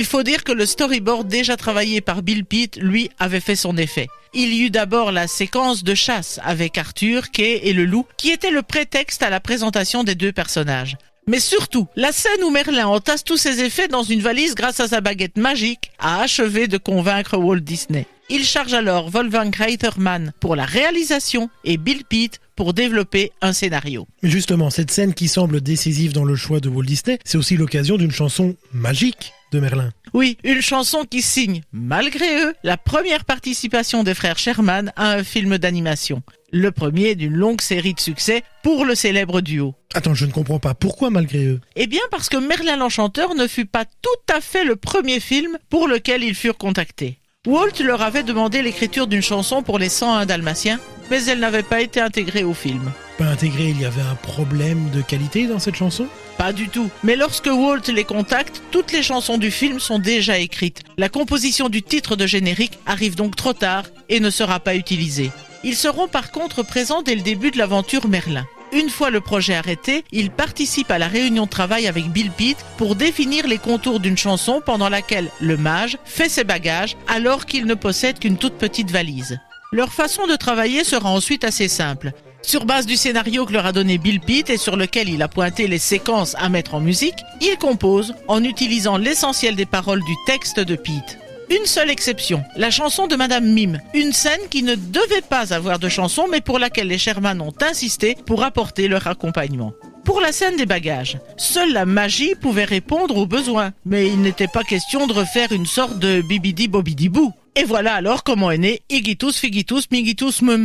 Il faut dire que le storyboard déjà travaillé par Bill Pitt, lui, avait fait son effet. Il y eut d'abord la séquence de chasse avec Arthur, Kay et le loup, qui était le prétexte à la présentation des deux personnages. Mais surtout, la scène où Merlin entasse tous ses effets dans une valise grâce à sa baguette magique a achevé de convaincre Walt Disney. Il charge alors Wolfgang Reitermann pour la réalisation et Bill Pitt pour développer un scénario. Mais justement, cette scène qui semble décisive dans le choix de Walt Disney, c'est aussi l'occasion d'une chanson magique de Merlin. Oui, une chanson qui signe, malgré eux, la première participation des frères Sherman à un film d'animation. Le premier d'une longue série de succès pour le célèbre duo. Attends, je ne comprends pas. Pourquoi malgré eux ? Eh bien parce que Merlin l'Enchanteur ne fut pas tout à fait le premier film pour lequel ils furent contactés. Walt leur avait demandé l'écriture d'une chanson pour les 101 Dalmatiens, mais elle n'avait pas été intégrée au film. Pas intégré, il y avait un problème de qualité dans cette chanson ? Pas du tout. Mais lorsque Walt les contacte, toutes les chansons du film sont déjà écrites. La composition du titre de générique arrive donc trop tard et ne sera pas utilisée. Ils seront par contre présents dès le début de l'aventure Merlin. Une fois le projet arrêté, ils participent à la réunion de travail avec Bill Pitt pour définir les contours d'une chanson pendant laquelle le mage fait ses bagages alors qu'il ne possède qu'une toute petite valise. Leur façon de travailler sera ensuite assez simple. Sur base du scénario que leur a donné Bill Pitt et sur lequel il a pointé les séquences à mettre en musique, ils composent en utilisant l'essentiel des paroles du texte de Pitt. Une seule exception, la chanson de Madame Mime, une scène qui ne devait pas avoir de chanson mais pour laquelle les Sherman ont insisté pour apporter leur accompagnement. Pour la scène des bagages, seule la magie pouvait répondre aux besoins, mais il n'était pas question de refaire une sorte de bibidi bobidi bou. Et voilà alors comment est né Igitus Figitus Migitus Mum.